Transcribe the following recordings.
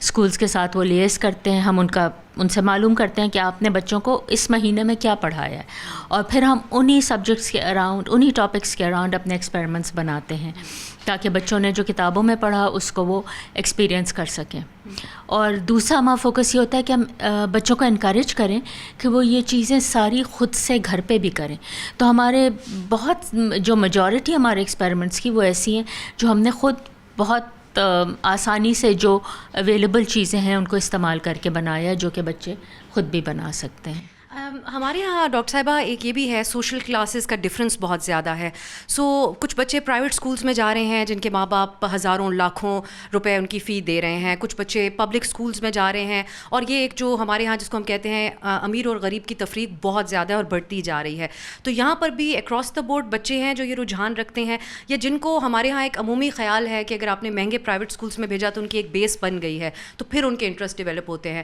Schools کے ساتھ وہ لیس کرتے ہیں, ہم ان سے معلوم کرتے ہیں کہ آپ نے بچوں کو اس مہینے میں کیا پڑھایا ہے, اور پھر ہم انہی سبجیکٹس کے اراؤنڈ, انہی ٹاپکس کے اراؤنڈ اپنے ایکسپیریمنٹس بناتے ہیں تاکہ بچوں نے جو کتابوں میں پڑھا اس کو وہ ایکسپیرینس کر سکیں. اور دوسرا ہمارا فوکس یہ ہوتا ہے کہ ہم بچوں کو انکریج کریں کہ وہ یہ چیزیں ساری خود سے گھر پہ بھی کریں. تو ہمارے بہت جو میجورٹی ہمارے ایکسپیریمنٹس کی وہ ایسی ہیں جو ہم نے خود بہت آسانی سے جو اویلیبل چیزیں ہیں ان کو استعمال کر کے بنایا, جو کہ بچے خود بھی بنا سکتے ہیں. ہمارے یہاں ڈاکٹر صاحبہ ایک یہ بھی ہے, سوشل کلاسز کا ڈفرینس بہت زیادہ ہے. کچھ بچے پرائیویٹ اسکولس میں جا رہے ہیں جن کے ماں باپ ہزاروں لاکھوں روپے ان کی فی دے رہے ہیں, کچھ بچے پبلک اسکولس میں جا رہے ہیں, اور یہ ایک جو ہمارے یہاں جس کو ہم کہتے ہیں امیر اور غریب کی تفریق بہت زیادہ ہے اور بڑھتی جا رہی ہے. تو یہاں پر بھی اکراس دا بورڈ بچے ہیں جو یہ رجحان رکھتے ہیں, یا جن کو ہمارے یہاں ایک عمومی خیال ہے کہ اگر آپ نے مہنگے پرائیویٹ اسکولس میں بھیجا تو ان کی ایک بیس بن گئی ہے, تو پھر ان کے انٹرسٹ ڈیولپ ہوتے ہیں.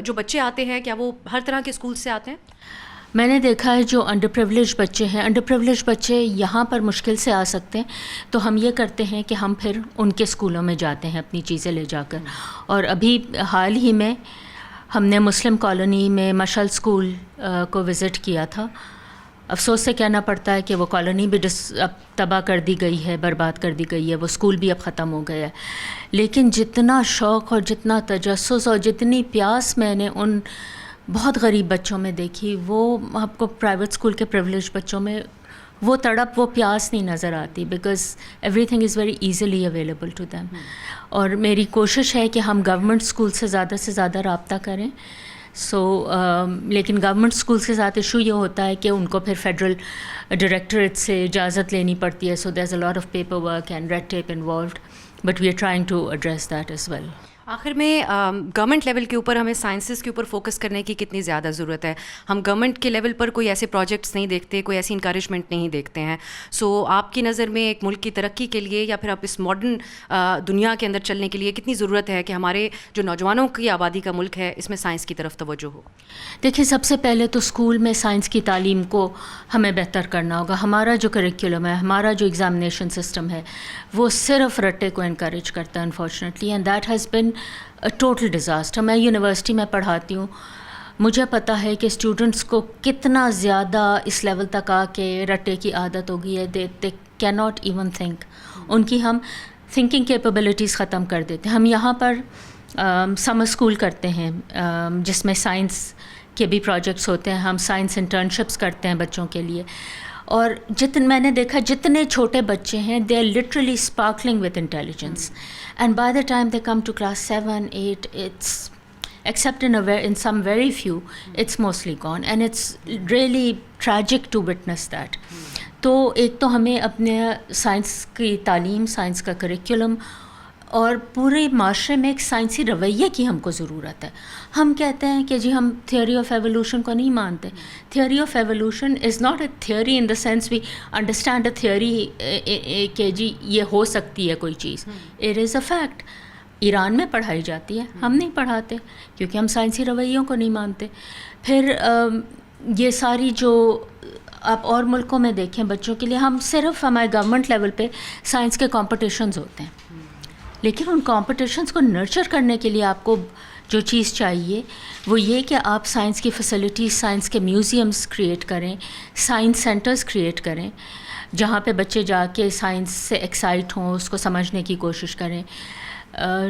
جو بچے آتے ہیں کیا وہ ہر طرح کے اسکول سے آتے ہیں؟ میں نے دیکھا ہے جو انڈر پریولیج بچے ہیں, انڈر پریولیج بچے یہاں پر مشکل سے آ سکتے ہیں, تو ہم یہ کرتے ہیں کہ ہم پھر ان کے اسکولوں میں جاتے ہیں اپنی چیزیں لے جا کر. اور ابھی حال ہی میں ہم نے مسلم کالونی میں مشعل اسکول کو وزٹ کیا تھا. افسوس سے کہنا پڑتا ہے کہ وہ کالونی بھی اب تباہ کر دی گئی ہے, برباد کر دی گئی ہے, وہ اسکول بھی اب ختم ہو گیا ہے. لیکن جتنا شوق اور جتنا تجسس اور جتنی پیاس میں نے ان بہت غریب بچوں میں دیکھی, وہ آپ کو پرائیویٹ اسکول کے پریولیج بچوں میں وہ تڑپ, وہ پیاس نہیں نظر آتی, because everything is very easily available to them. اور میری کوشش ہے کہ ہم گورنمنٹ اسکول سے زیادہ رابطہ کریں. لیکن گورنمنٹ اسکولس کے ساتھ ایشو یہ ہوتا ہے کہ ان کو پھر فیڈرل ڈائریکٹریٹ سے اجازت لینی پڑتی ہے, so there is a lot of paperwork and red tape involved, but we are trying to address that as well. آخر میں گورنمنٹ لیول کے اوپر ہمیں سائنسز کے اوپر فوکس کرنے کی کتنی زیادہ ضرورت ہے؟ ہم گورنمنٹ کے لیول پر کوئی ایسے پروجیکٹس نہیں دیکھتے, کوئی ایسی انکریجمنٹ نہیں دیکھتے ہیں. آپ کی نظر میں ایک ملک کی ترقی کے لیے یا پھر آپ اس ماڈرن دنیا کے اندر چلنے کے لیے کتنی ضرورت ہے کہ ہمارے جو نوجوانوں کی آبادی کا ملک ہے اس میں سائنس کی طرف توجہ ہو؟ دیکھیں, سب سے پہلے تو اسکول میں سائنس کی تعلیم کو ہمیں بہتر کرنا ہوگا. ہمارا جو کریکولم ہے, ہمارا جو ایگزامینیشن سسٹم ہے, وہ صرف رٹے کو انکریج کرتا ہے unfortunately, and that has been total disaster. میں یونیورسٹی میں پڑھاتی ہوں, مجھے پتہ ہے کہ اسٹوڈنٹس کو کتنا زیادہ اس لیول تک آ کے رٹے کی عادت ہو گئی ہے, they can not even think. ان کی ہم تھنکنگ کیپیبلٹیز ختم کر دیتے ہیں. ہم یہاں پر سمر اسکول کرتے ہیں جس میں سائنس کے بھی پروجیکٹس ہوتے ہیں. ہم سائنس انٹرنشپس کرتے ہیں بچوں کے لیے, اور میں نے دیکھا جتنے چھوٹے بچے ہیں, they are literally sparkling with intelligence, and by the time they come to class 7, 8, it's except in some very few, it's mostly gone, and it's really tragic to witness that. تو ایک تو ہمیں اپنے سائنس کی تعلیم, science کا curriculum اور پورے معاشرے میں ایک سائنسی رویے کی ہم کو ضرورت ہے. ہم کہتے ہیں کہ جی ہم تھیوری آف ایوولوشن کو نہیں مانتے. Theory of evolution is not a theory in the sense we understand a theory کہ جی یہ ہو سکتی ہے کوئی چیز. It is a fact. Iran میں پڑھائی جاتی ہے, ہم نہیں پڑھاتے کیونکہ ہم سائنسی رویوں کو نہیں مانتے. پھر یہ ساری جو آپ اور ملکوں میں دیکھیں بچوں کے لیے, ہم صرف ہمارے گورنمنٹ لیول پہ سائنس کے کمپٹیشنز ہوتے ہیں, لیکن ان کمپٹیشنز کو نرچر کرنے کے لیے آپ کو جو چیز چاہیے وہ یہ کہ آپ سائنس کی فیسلٹیز, سائنس کے میوزیمز کریٹ کریں, سائنس سینٹرز کریٹ کریں جہاں پہ بچے جا کے سائنس سے ایکسائٹ ہوں, اس کو سمجھنے کی کوشش کریں.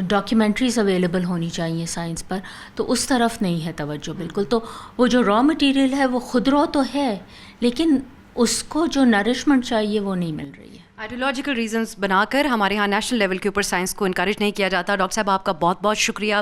ڈاکیومنٹریز اویلیبل ہونی چاہیے سائنس پر, تو اس طرف نہیں ہے توجہ بالکل. تو وہ جو را مٹیریل ہے وہ خودرو تو ہے, لیکن اس کو جو نرشمنٹ چاہیے وہ نہیں مل رہی ہے. آئیڈیولوجیکل ریزنس بنا کر ہمارے یہاں نیشنل لیول کے اوپر سائنس کو انکریج نہیں کیا جاتا. ڈاکٹر صاحب آپ کا بہت بہت شکریہ.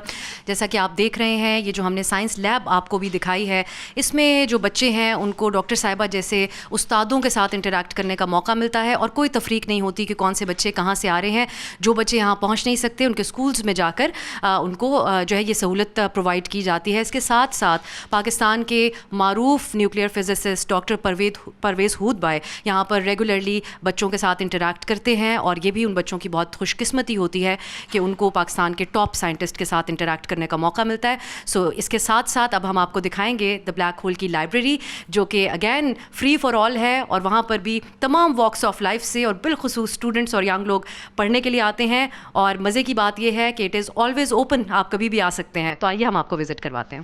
جیسا کہ آپ دیکھ رہے ہیں, یہ جو ہم نے سائنس لیب آپ کو بھی دکھائی ہے, اس میں جو بچے ہیں ان کو ڈاکٹر صاحبہ جیسے استادوں کے ساتھ انٹریکٹ کرنے کا موقع ملتا ہے, اور کوئی تفریق نہیں ہوتی کہ کون سے بچے کہاں سے آ رہے ہیں. جو بچے یہاں پہنچ نہیں سکتے ان کے اسکولس میں جا کر ان کو جو ہے یہ سہولت پرووائڈ کی جاتی ہے. اس کے ساتھ ساتھ پاکستان کے معروف نیوکلیئر فزسسٹ ڈاکٹر پرویز ہود بھائی یہاں پر ریگولرلی بچوں کے ساتھ انٹریکٹ کرتے ہیں, اور یہ بھی ان بچوں کی بہت خوش قسمتی ہوتی ہے کہ ان کو پاکستان کے ٹاپ سائنٹسٹ کے ساتھ انٹریکٹ کرنے کا موقع ملتا ہے. سو اس کے ساتھ ساتھ اب ہم آپ کو دکھائیں گے دا بلیک ہول کی لائبریری, جو کہ اگین فری فار آل ہے, اور وہاں پر بھی تمام واکس آف لائف سے اور بالخصوص اسٹوڈنٹس اور ینگ لوگ پڑھنے کے لیے آتے ہیں. اور مزے کی بات یہ ہے کہ اٹ از آلویز اوپن, آپ کبھی بھی آ سکتے ہیں. تو آئیے ہم آپ کو وزٹ کرواتے ہیں.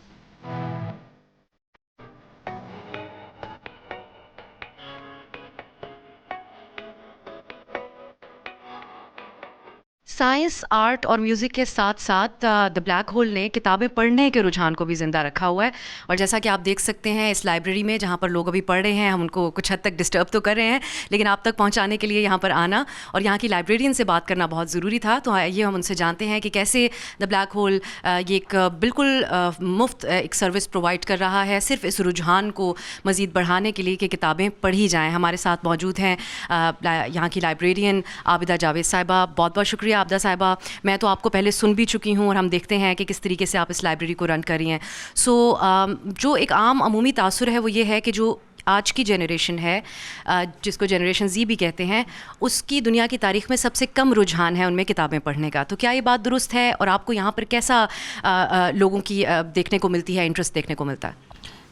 سائنس, آرٹ اور میوزک کے ساتھ ساتھ دا بلیک ہول نے کتابیں پڑھنے کے رجحان کو بھی زندہ رکھا ہوا ہے. اور جیسا کہ آپ دیکھ سکتے ہیں اس لائبریری میں جہاں پر لوگ ابھی پڑھ رہے ہیں, ہم ان کو کچھ حد تک ڈسٹرب تو کر رہے ہیں, لیکن آپ تک پہنچانے کے لیے یہاں پر آنا اور یہاں کی لائبریرین سے بات کرنا بہت ضروری تھا. تو یہ ہم ان سے جانتے ہیں کہ کیسے دا بلیک ہول یہ ایک بالکل مفت ایک سروس پرووائڈ کر رہا ہے صرف اس رجحان کو مزید بڑھانے کے لیے کہ کتابیں پڑھی جائیں. ہمارے ساتھ موجود ہیں یہاں کی لائبریرین عابدہ جاوید صاحبہ. بہت بہت شکریہ عابدہ صاحبہ. میں تو آپ کو پہلے سن بھی چکی ہوں, اور ہم دیکھتے ہیں کہ کس طریقے سے آپ اس لائبریری کو رن کر رہی ہیں. سو جو ایک عام عمومی تاثر ہے وہ یہ ہے کہ جو آج کی جنریشن ہے, جس کو جنریشن زی بھی کہتے ہیں, اس کی دنیا کی تاریخ میں سب سے کم رجحان ہے ان میں کتابیں پڑھنے کا. تو کیا یہ بات درست ہے, اور آپ کو یہاں پر کیسا لوگوں کی دیکھنے کو ملتی ہے, انٹرسٹ دیکھنے کو ملتا ہے؟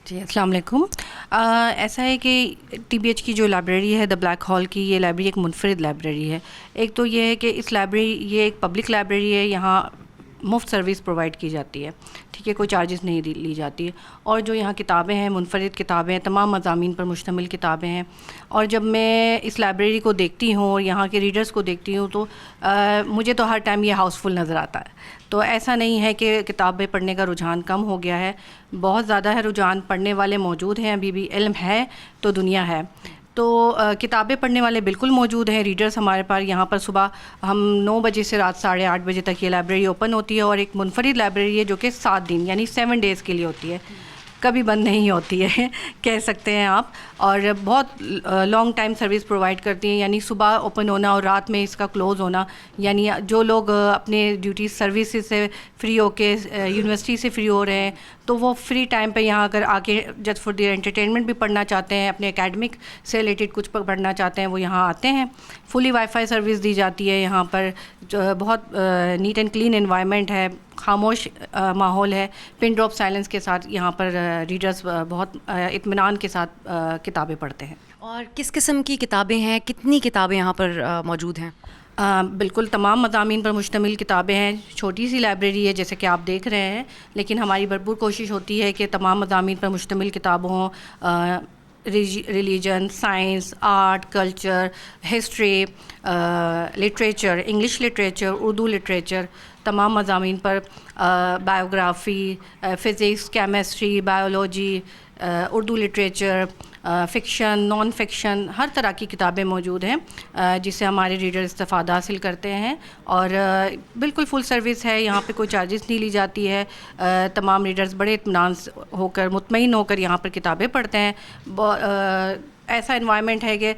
جی السلام علیکم. ایسا ہے کہ ٹی بی ایچ کی جو لائبریری ہے دا بلیک ہال کی, یہ لائبریری ایک منفرد لائبریری ہے. ایک تو یہ ہے کہ اس لائبریری یہ ایک پبلک لائبریری ہے, یہاں مفت سروس پرووائڈ کی جاتی ہے, ٹھیک ہے, کوئی چارجز نہیں لی جاتی ہے. اور جو یہاں کتابیں ہیں منفرد کتابیں ہیں, تمام مضامین پر مشتمل کتابیں ہیں. اور جب میں اس لائبریری کو دیکھتی ہوں اور یہاں کے ریڈرز کو دیکھتی ہوں تو مجھے تو ہر ٹائم یہ ہاؤس فل نظر آتا ہے. تو ایسا نہیں ہے کہ کتابیں پڑھنے کا رجحان کم ہو گیا ہے, بہت زیادہ ہے رجحان, پڑھنے والے موجود ہیں, ابھی بھی علم ہے تو دنیا ہے. تو کتابیں پڑھنے والے بالکل موجود ہیں, ریڈرز ہمارے پاس یہاں پر صبح ہم 9 بجے سے رات 8:30 بجے تک یہ لائبریری اوپن ہوتی ہے, اور ایک منفرد لائبریری ہے جو کہ 7 دن یعنی 7 ڈیز کے لیے ہوتی ہے, کبھی بند نہیں ہوتی ہے کہہ سکتے ہیں آپ. اور بہت لانگ ٹائم سروس پرووائڈ کرتی ہیں, یعنی صبح اوپن ہونا اور رات میں اس کا کلوز ہونا. یعنی جو لوگ اپنے ڈیوٹی سروسز سے فری ہو کے یونیورسٹی سے فری ہو رہے ہیں تو وہ فری ٹائم پہ یہاں اگر آ کے جسٹ فار دیئر انٹرٹینمنٹ بھی پڑھنا چاہتے ہیں, اپنے اکیڈمک سے ریلیٹڈ کچھ پڑھنا چاہتے ہیں, وہ یہاں آتے ہیں. فلی وائی فائی سروس دی جاتی ہے یہاں پر, بہت نیٹ اینڈ کلین انوائرمنٹ ہے, خاموش ماحول ہے, پن ڈراپ سائلنس کے ساتھ یہاں پر ریڈرز بہت اطمینان کے ساتھ کتابیں پڑھتے ہیں. اور کس قسم کی کتابیں ہیں, کتنی کتابیں یہاں پر موجود ہیں؟ بالکل تمام مضامین پر مشتمل کتابیں ہیں. چھوٹی سی لائبریری ہے جیسے کہ آپ دیکھ رہے ہیں, لیکن ہماری بھرپور کوشش ہوتی ہے کہ تمام مضامین پر مشتمل کتابوں ہوں, religion, science, art, culture, history, literature, English literature, Urdu literature, تمام مضامین پر, biography, physics, chemistry, biology, Urdu literature, fiction, non fiction, ہر طرح کی کتابیں موجود ہیں جس سے ہمارے ریڈر استفادہ حاصل کرتے ہیں. اور بالکل فل سروس ہے, یہاں پہ کوئی چارجز نہیں لی جاتی ہے. تمام ریڈرز بڑے اطمینان ہو کر, مطمئن ہو کر یہاں پر کتابیں پڑھتے ہیں. ایسا انوائرمنٹ ہے کہ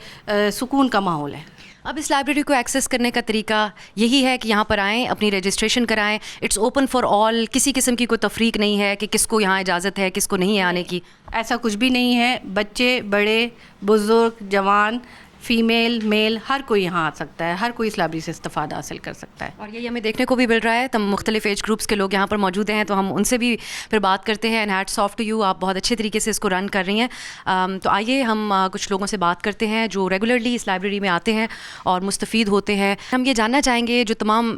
سکون کا ماحول ہے. اب اس لائبریری کو ایکسیس کرنے کا طریقہ یہی ہے کہ یہاں پر آئیں, اپنی رجسٹریشن کرائیں. اٹس اوپن فار آل, کسی قسم کی کوئی تفریق نہیں ہے کہ کس کو یہاں اجازت ہے کس کو نہیں ہے آنے کی. ایسا کچھ بھی نہیں ہے. بچے, بڑے, بزرگ, جوان, فیمیل, میل, ہر کوئی یہاں آ سکتا ہے, ہر کوئی اس لائبریری سے استفادہ حاصل کر سکتا ہے. اور یہی ہمیں دیکھنے کو بھی مل رہا ہے, تم مختلف ایج گروپس کے لوگ یہاں پر موجود ہیں, تو ہم ان سے بھی پھر بات کرتے ہیں. And hats of two you, آپ بہت اچھے طریقے سے اس کو رن کر رہی ہیں. تو آئیے ہم کچھ لوگوں سے بات کرتے ہیں جو ریگولرلی اس لائبریری میں آتے ہیں اور مستفید ہوتے ہیں. ہم یہ جاننا چاہیں گے جو تمام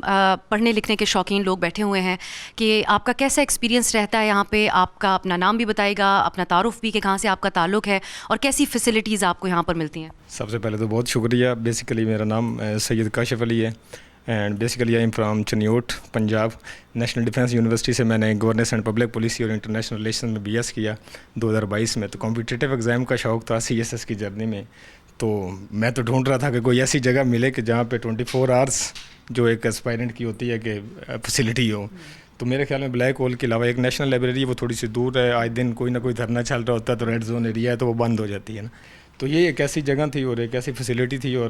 پڑھنے لکھنے کے شوقین لوگ بیٹھے ہوئے ہیں کہ آپ کا کیسا ایکسپیرینس رہتا ہے یہاں پہ. آپ کا اپنا نام بھی بتائے گا, اپنا تعارف بھی کہ کہاں سے آپ کا تعلق ہے, اور کیسی فیسلٹیز آپ کو یہاں پر ملتی ہیں. سب سے پہلے تو بہت شکریہ. بیسیکلی میرا نام سید کاشف علی ہے, and basically I am from Chiniot, Punjab. National defence university سے میں نے گورننس اینڈ پبلک پالیسی اور انٹرنیشنل ریلیشن میں BS کیا 2022 میں. تو کمپٹیٹیو ایگزام کا شوق تھا CSS کی جرنی میں, تو میں تو ڈھونڈ رہا تھا کہ کوئی ایسی جگہ ملے کہ جہاں پہ 24 آورس جو ایک اسپائرنٹ کی ہوتی ہے کہ فیسلٹی ہو. تو میرے خیال میں بلیک ہول کے علاوہ ایک نیشنل لائبریری وہ تھوڑی سی دور ہے, آج دن کوئی نہ کوئی دھرنا چل رہا ہوتا ہے, تو ریڈ زون ایریا ہے تو وہ بند ہو جاتی ہے نا. تو یہ ایک ایسی جگہ تھی اور ایک ایسی فیسلٹی تھی, اور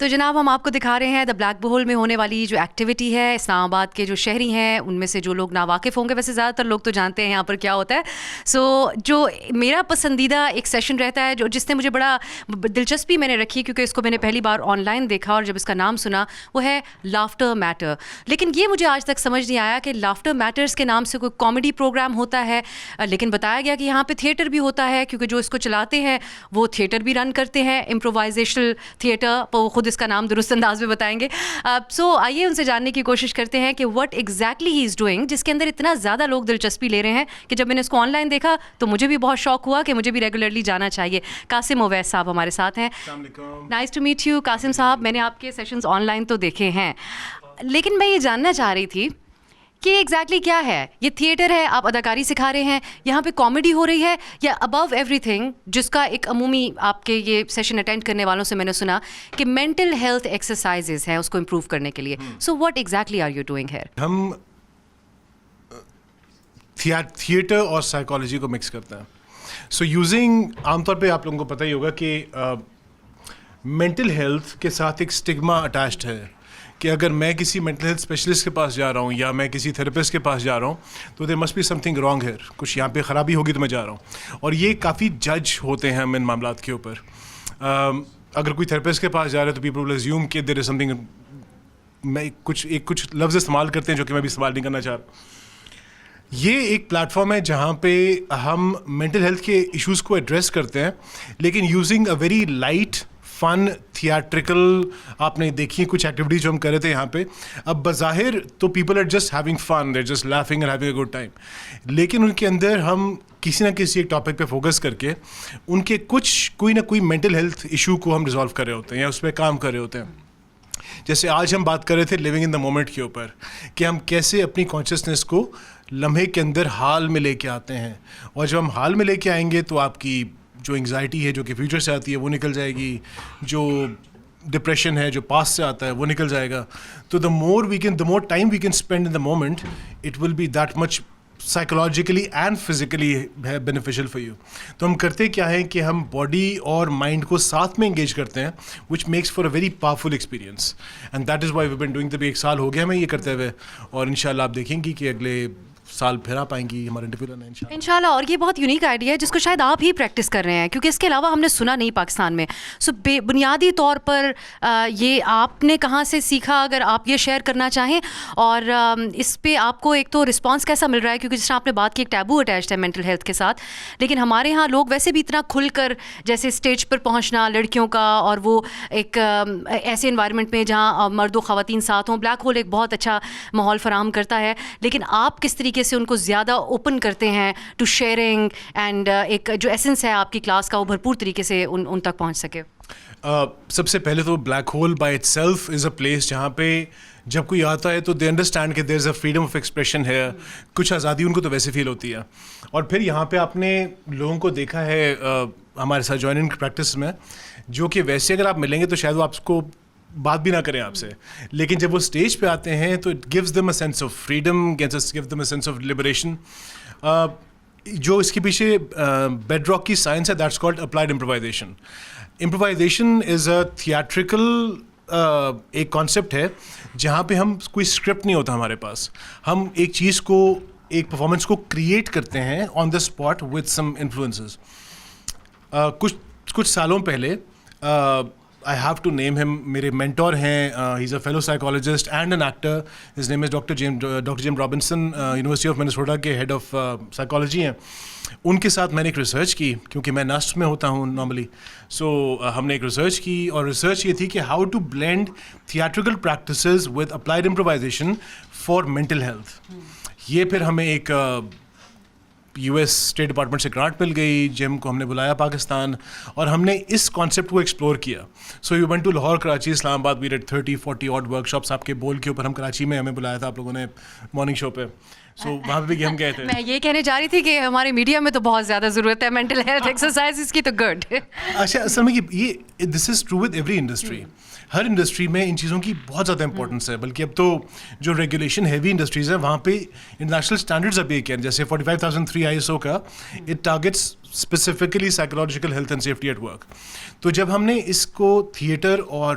تو جناب ہم آپ کو دکھا رہے ہیں دا بلیک ہول میں ہونے والی جو ایکٹیویٹی ہے. اسلام آباد کے جو شہری ہیں ان میں سے جو لوگ ناواقف ہوں گے, ویسے زیادہ تر لوگ تو جانتے ہیں یہاں پر کیا ہوتا ہے. سو جو میرا پسندیدہ ایک سیشن رہتا ہے, جو جس نے مجھے بڑا دلچسپی میں نے رکھی کیونکہ اس کو میں نے پہلی بار آن لائن دیکھا اور جب اس کا نام سنا, وہ ہے لافٹر میٹر. لیکن یہ مجھے آج تک سمجھ نہیں آیا کہ لافٹر میٹرز کے نام سے کوئی کامیڈی پروگرام ہوتا ہے, لیکن بتایا گیا کہ یہاں پہ تھیٹر بھی ہوتا ہے کیونکہ جو اس کو چلاتے ہیں وہ تھیٹر بھی رن کرتے ہیں, امپرووائزیشنل تھیٹر, وہ خود اس کا نام درست انداز میں بتائیں گے. سو آئیے ان سے جاننے کی کوشش کرتے ہیں کہ what exactly he is doing, جس کے اندر اتنا زیادہ لوگ دلچسپی لے رہے ہیں کہ جب میں نے اس کو آن لائن دیکھا تو مجھے بھی بہت شوق ہوا کہ مجھے بھی ریگولرلی جانا چاہیے. قاسم اویس صاحب ہمارے ساتھ ہیں. Nice to meet you Qasim sahib. میں نے آپ کے سیشنز آن لائن تو دیکھے ہیں, لیکن میں یہ جاننا چاہ رہی تھی کہ ایگزیکٹلی کیا ہے یہ تھیٹر ہے, آپ اداکاری سکھا رہے ہیں, یہاں پہ کامیڈی ہو رہی ہے, یا ابو ایوری تھنگ جس کا ایک عمومی آپ کے یہ سیشن اٹینڈ کرنے والوں سے میں نے سنا کہ مینٹل ہیلتھ ایکسرسائزز ہیں اس کو امپروو کرنے کے لیے. So what exactly are you doing here? ہم تھیٹر اور سائیکالوجی کو مکس کرتے ہیں. سو یوزنگ, عام طور پہ آپ لوگوں کو پتہ ہی ہوگا کہ مینٹل ہیلتھ کے ساتھ ایک اسٹگما اٹیچڈ ہے کہ اگر میں کسی مینٹل ہیلتھ اسپیشلسٹ کے پاس جا رہا ہوں یا میں کسی تھراپسٹ کے پاس جا رہا ہوں تو there must be something wrong here, کچھ یہاں پہ خرابی ہوگی تو میں جا رہا ہوں. اور یہ کافی جج ہوتے ہیں ہم ان معاملات کے اوپر. اگر کوئی تھراپسٹ کے پاس جا رہا ہے تو پیپل ول اسیوم کہ دیر از سم تھنگ, میں کچھ لفظ استعمال کرتے ہیں جو کہ میں بھی استعمال نہیں کرنا چاہ رہا. یہ ایک پلیٹ فارم ہے جہاں پہ ہم مینٹل ہیلتھ کے ایشوز کو ایڈریس کرتے ہیں, لیکن یوزنگ اے ویری لائٹ فن تھیاٹریکل. آپ نے دیکھی کچھ ایکٹیویٹیز جو ہم کر رہے تھے یہاں پہ, اب بظاہر تو people are just having fun, they just laughing and having a good time, لیکن ان کے اندر ہم کسی نہ کسی ایک ٹاپک پہ فوکس کر کے ان کے کوئی نہ کوئی مینٹل ہیلتھ ایشو کو ہم ریزالو کر رہے ہوتے ہیں یا اس پہ کام کر رہے ہوتے ہیں. جیسے آج ہم بات کر رہے تھے لیونگ ان دا مومنٹ کے اوپر, کہ ہم کیسے اپنی کانشیسنیس کو لمحے کے اندر حال میں لے کے آتے ہیں, اور جب ہم حال میں لے کے آئیں گے تو آپ کی جو انگزائٹی ہے جو کہ فیوچر سے آتی ہے وہ نکل جائے گی, جو ڈپریشن ہے جو پاسٹ سے آتا ہے وہ نکل جائے گا. تو the more time we can spend in the moment, it will be that much psychologically and physically beneficial for you. تو ہم کرتے کیا ہے کہ ہم باڈی اور مائنڈ کو ساتھ میں انگیج کرتے ہیں, which makes for a very powerful experience, and that is why we been doing. تبھی 1 سال ہو گیا ہمیں یہ کرتے ہوئے, اور ان شاء اللہ آپ دیکھیں گی کہ اگلے سال پھر آپ آئیں گی ہمارے انٹرویو لینا انشاءاللہ. اور یہ بہت یونیک آئیڈیا ہے جس کو شاید آپ ہی پریکٹس کر رہے ہیں, کیونکہ اس کے علاوہ ہم نے سنا نہیں پاکستان میں. سو بنیادی طور پر یہ آپ نے کہاں سے سیکھا, اگر آپ یہ شیئر کرنا چاہیں, اور اس پہ آپ کو ایک تو رسپانس کیسا مل رہا ہے, کیونکہ جس طرح آپ نے بات کی ایک ٹیبو اٹیچڈ ہے مینٹل ہیلتھ کے ساتھ, لیکن ہمارے یہاں لوگ ویسے بھی اتنا کھل کر جیسے اسٹیج پر پہنچنا لڑکیوں کا, اور وہ ایک ایسے انوائرمنٹ میں جہاں مرد و خواتین ساتھ ہوں, بلیک ہول ایک بہت اچھا ماحول فراہم کرتا ہے, لیکن آپ کس طریقے سے ان کو زیادہ اوپن کرتے ہیں ٹو شیئرنگ, اینڈ ایک جو ایسنس ہے آپ کی کلاس کا وہ بھرپور طریقے سے ان تک پہنچ سکے؟ سب سے پہلے تو black hole by it self is a place جہاں پہ جب کوئی آتا ہے تو دے انڈرسٹینڈ کہ دیر is a freedom of expression ہے, کچھ آزادی ان کو تو ویسے فیل ہوتی ہے. اور پھر یہاں پہ آپ نے لوگوں کو دیکھا ہے ہمارے ساتھ جوائننگ پریکٹس میں, جو کہ ویسے اگر آپ ملیں گے تو شاید وہ آپ کو بات بھی نہ کریں آپ سے, لیکن جب وہ اسٹیج پہ آتے ہیں تو it gives them a sense of freedom, gives them a sense of liberation. جو اس کے پیچھے بیڈ راک کی سائنس ہے, that's called applied improvisation. Improvisation از اے تھیاٹریکل ایک کانسیپٹ ہے جہاں پہ ہم کوئی اسکرپٹ نہیں ہوتا ہمارے پاس, ہم ایک چیز کو, ایک پرفارمنس کو کریٹ کرتے ہیں on the spot with some influences. کچھ سالوں پہلے آئی ہیو ٹو نیم ہم, میرے مینٹور ہیں, he is a fellow psychologist and an actor, his name is doctor Jim Robinson, University of Minnesota کے ہیڈ آف سائیکالوجی ہیں. ان کے ساتھ میں نے ایک ریسرچ کی, کیونکہ میں نسٹ میں ہوتا ہوں نارملی, سو ہم نے ایک ریسرچ کی, اور ریسرچ یہ تھی کہ how to blend theatrical practices with applied improvisation for mental health. یہ پھر ہمیں ایک US اسٹیٹ ڈپارٹمنٹ سے گرانٹ مل گئی, جم کو ہم نے بلایا پاکستان, اور ہم نے اس کانسیپٹ کو ایکسپلور کیا. So you went to Lahore, Karachi, Islamabad, we did 30-40 odd workshops آپ کے بول کے اوپر. ہم کراچی میں, ہمیں بلایا تھا آپ لوگوں نے مارننگ شو پہ, سو وہاں پہ بھی ہم گئے تھے. میں یہ کہنے جا رہی تھی کہ ہمارے میڈیا میں تو بہت زیادہ ضرورت ہے مینٹل ہیلتھ ایکسرسائز کی, تو گڈ. اچھا, اصل میں یہ this is true with every industry. ہر انڈسٹری میں ان چیزوں کی بہت زیادہ امپورٹنس ہے, بلکہ اب تو جو ریگولیشن ہیوی انڈسٹریز ہیں وہاں پہ انٹرنیشنل اسٹینڈرڈز اب یہ کیا ہیں, جیسے 45003 ISO کا, it targets specifically psychological health and safety at work. تو جب ہم نے اس کو تھیٹر اور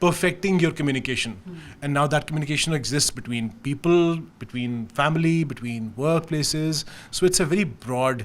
perfecting your communication, and now that communication exists between people, between family, between workplaces. So it's a very broad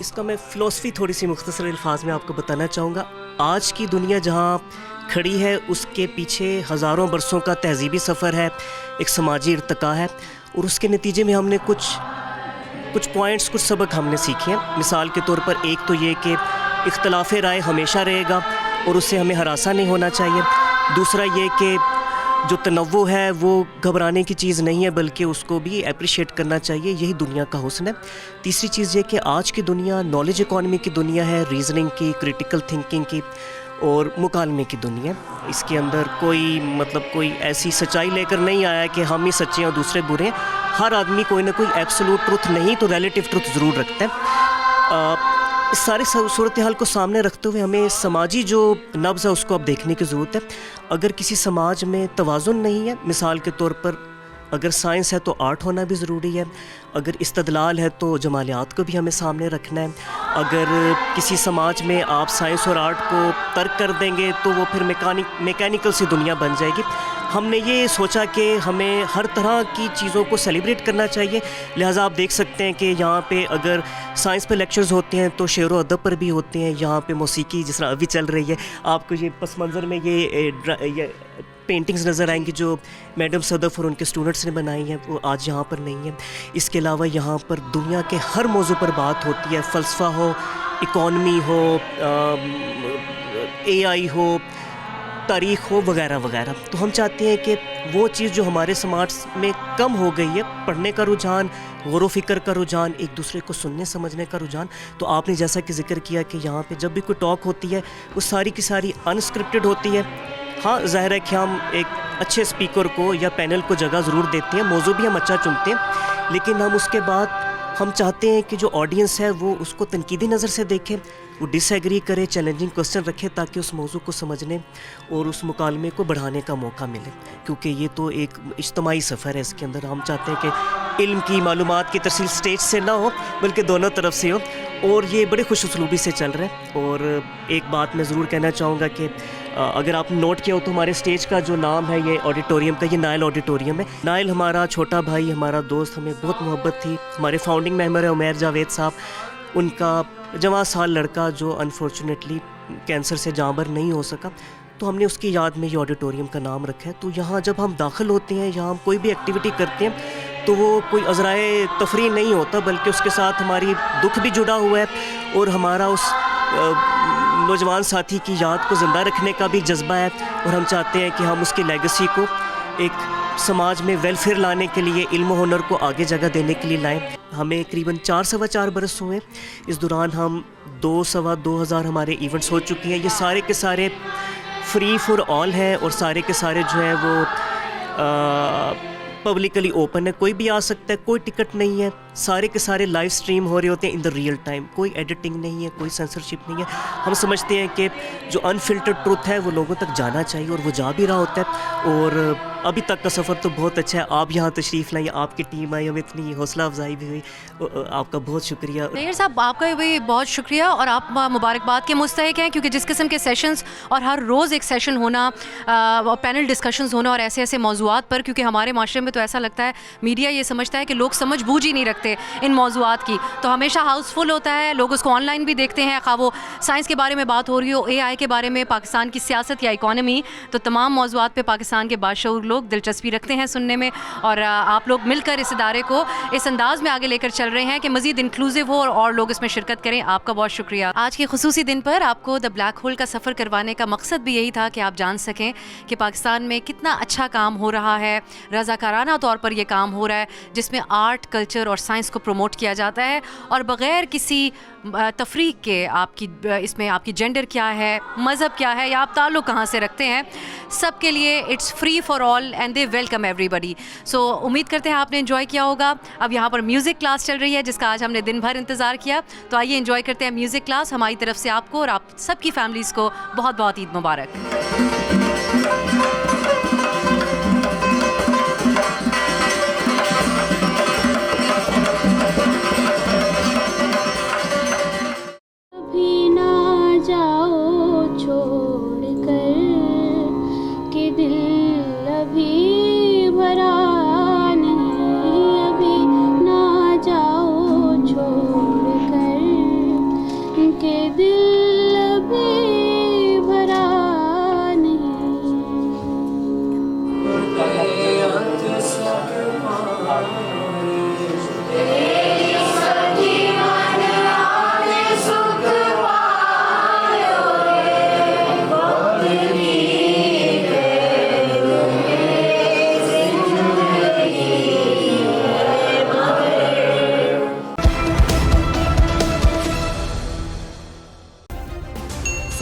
اس کا میں فلسفی تھوڑی سی مختصر الفاظ میں آپ کو بتانا چاہوں گا. آج کی دنیا جہاں کھڑی ہے اس کے پیچھے ہزاروں برسوں کا تہذیبی سفر ہے, ایک سماجی ارتقاء ہے, اور اس کے نتیجے میں ہم نے کچھ پوائنٹس, کچھ سبق ہم نے سیکھے ہیں. مثال کے طور پر ایک تو یہ کہ اختلاف رائے ہمیشہ رہے گا اور اس سے ہمیں ہراساں نہیں ہونا چاہیے. دوسرا یہ کہ جو تنوع ہے وہ گھبرانے کی چیز نہیں ہے بلکہ اس کو بھی اپریشیٹ کرنا چاہیے, یہی دنیا کا حسن ہے. تیسری چیز یہ کہ آج کی دنیا نالج اکانومی کی دنیا ہے, ریزننگ کی, کریٹیکل تھنکنگ کی اور مکالمے کی دنیا. اس کے اندر کوئی ایسی سچائی لے کر نہیں آیا کہ ہم ہی سچے ہیں اور دوسرے برے ہیں. ہر آدمی کوئی نہ کوئی ایبسولوٹ ٹروتھ نہیں تو ریلیٹیو ٹروتھ ضرور رکھتا ہے. اس ساری صورتحال کو سامنے رکھتے ہوئے ہمیں سماجی جو نبض ہے اس کو اب دیکھنے کی ضرورت ہے. اگر کسی سماج میں توازن نہیں ہے, مثال کے طور پر اگر سائنس ہے تو آرٹ ہونا بھی ضروری ہے, اگر استدلال ہے تو جمالیات کو بھی ہمیں سامنے رکھنا ہے. اگر کسی سماج میں آپ سائنس اور آرٹ کو ترک کر دیں گے تو وہ پھر میکینیکل سی دنیا بن جائے گی. ہم نے یہ سوچا کہ ہمیں ہر طرح کی چیزوں کو سیلیبریٹ کرنا چاہیے. لہٰذا آپ دیکھ سکتے ہیں کہ یہاں پہ اگر سائنس پہ لیکچرز ہوتے ہیں تو شعر و ادب پر بھی ہوتے ہیں. یہاں پہ موسیقی جس طرح ابھی چل رہی ہے, آپ کو یہ پس منظر میں یہ پینٹنگز نظر آئیں گی جو میڈم صدف اور ان کے اسٹوڈنٹس نے بنائی ہیں, وہ آج یہاں پر نہیں ہیں. اس کے علاوہ یہاں پر دنیا کے ہر موضوع پر بات ہوتی ہے, فلسفہ ہو, اکانومی ہو, اے آئی ہو, تاریخ ہو, وغیرہ وغیرہ. تو ہم چاہتے ہیں کہ وہ چیز جو ہمارے سماج میں کم ہو گئی ہے, پڑھنے کا رجحان, غور و فکر کا رجحان, ایک دوسرے کو سننے سمجھنے کا رجحان. تو آپ نے جیسا کہ ذکر کیا کہ یہاں پہ جب بھی کوئی ٹاک ہوتی ہے وہ ساری کی ساری انسکرپٹڈ ہوتی ہے. ہاں ظاہر ہے کہ ہم ایک اچھے اسپیکر کو یا پینل کو جگہ ضرور دیتے ہیں, موضوع بھی ہم اچھا چنتے ہیں, لیکن ہم اس کے بعد ہم چاہتے ہیں کہ جو آڈینس ہے وہ اس کو تنقیدی نظر سے دیکھے, وہ ڈس ایگری کرے, چیلنجنگ کوسچن رکھے تاکہ اس موضوع کو سمجھنے اور اس مکالمے کو بڑھانے کا موقع ملے. کیونکہ یہ تو ایک اجتماعی سفر ہے, اس کے اندر ہم چاہتے ہیں کہ علم کی, معلومات کی ترسیل اسٹیج سے نہ ہو بلکہ دونوں طرف سے ہو, اور یہ بڑے خوش اسلوبی سے چل رہا ہے. اور ایک بات میں ضرور کہنا چاہوں گا کہ اگر آپ نے نوٹ کیا ہو تو ہمارے اسٹیج کا جو نام ہے یہ آڈیٹوریم کا, یہ نائل آڈیٹوریم ہے. نائل ہمارا چھوٹا بھائی, ہمارا دوست, ہمیں بہت محبت تھی. ہمارے فاؤنڈنگ ممبر ہیں عمیر جاوید صاحب, ان کا جوان سال لڑکا جو انفارچونیٹلی کینسر سے جاں بر نہیں ہو سکا, تو ہم نے اس کی یاد میں یہ آڈیٹوریم کا نام رکھا ہے. تو یہاں جب ہم داخل ہوتے ہیں, یہاں ہم کوئی بھی ایکٹیویٹی کرتے ہیں تو وہ کوئی عذرائے تفریح نہیں ہوتا بلکہ اس کے ساتھ ہماری دکھ بھی جڑا ہوا ہے اور ہمارا اس نوجوان ساتھی کی یاد کو زندہ رکھنے کا بھی جذبہ ہے. اور ہم چاہتے ہیں کہ ہم اس کی لیگیسی کو ایک سماج میں ویلفیئر لانے کے لیے, علم و ہنر کو آگے جگہ دینے کے لیے لائیں. ہمیں قریباً 4 برس ہوئے. اس دوران ہم 2,000 ہمارے ایونٹس ہو چکے ہیں. یہ سارے کے سارے فری فار آل ہیں اور سارے کے سارے جو ہیں وہ پبلکلی اوپن ہے, کوئی بھی آ سکتا ہے, کوئی ٹکٹ نہیں ہے. سارے کے سارے لائیو سٹریم ہو رہے ہوتے ہیں ان دا ریئل ٹائم, کوئی ایڈیٹنگ نہیں ہے, کوئی سینسرشپ نہیں ہے. ہم سمجھتے ہیں کہ جو انفلٹرڈ ٹروتھ ہے وہ لوگوں تک جانا چاہیے اور وہ جا بھی رہا ہوتا ہے. اور ابھی تک کا سفر تو بہت اچھا ہے. آپ یہاں تشریف لائیں, آپ کی ٹیم آئی, ہمیں اتنی حوصلہ افزائی بھی ہوئی, آپ کا بہت شکریہ. طاہر صاحب آپ کا بھی بہت شکریہ, اور آپ مبارکباد کے مستحق ہیں کیونکہ جس قسم کے سیشنز اور ہر روز ایک سیشن ہونا, پینل ڈسکشنز ہونا اور ایسے ایسے موضوعات پر, کیونکہ ہمارے معاشرے میں تو ایسا لگتا ہے میڈیا یہ سمجھتا ہے کہ لوگ سمجھ بوجھ ہی نہیں رکھتے ان موضوعات کی, تو ہمیشہ ہاؤس فل ہوتا ہے, لوگ اس کو آن لائن بھی دیکھتے ہیں, خواہ وہ سائنس کے بارے میں بات ہو رہی ہو, اے آئی کے بارے میں, پاکستان کی سیاست یا اکانومی, تو تمام موضوعات پہ پاکستان کے باشعور لوگ دلچسپی رکھتے ہیں سننے میں. اور آپ لوگ مل کر اس ادارے کو اس انداز میں آگے لے کر چل رہے ہیں کہ مزید انکلوسیو ہو اور لوگ اس میں شرکت کریں. آپ کا بہت شکریہ. آج کے خصوصی دن پر آپ کو دا بلیک ہول کا سفر کروانے کا مقصد بھی یہی تھا کہ آپ جان سکیں کہ پاکستان میں کتنا اچھا کام ہو رہا ہے, رضاکارانہ طور پر یہ کام ہو رہا ہے جس میں آرٹ, کلچر اور سائنس کو پروموٹ کیا جاتا ہے, اور بغیر کسی تفریق کے آپ کی اس میں آپ کی جینڈر کیا ہے, مذہب کیا ہے, یا آپ تعلق کہاں سے رکھتے ہیں, سب کے لیے it's free for all and they welcome everybody. So امید کرتے ہیں آپ نے انجوائے کیا ہوگا. اب یہاں پر میوزک کلاس چل رہی ہے جس کا آج ہم نے دن بھر انتظار کیا, تو آئیے انجوائے کرتے ہیں میوزک کلاس. ہماری طرف سے آپ کو اور آپ سب کی فیملیز کو بہت بہت عید مبارک. چھوڑ کر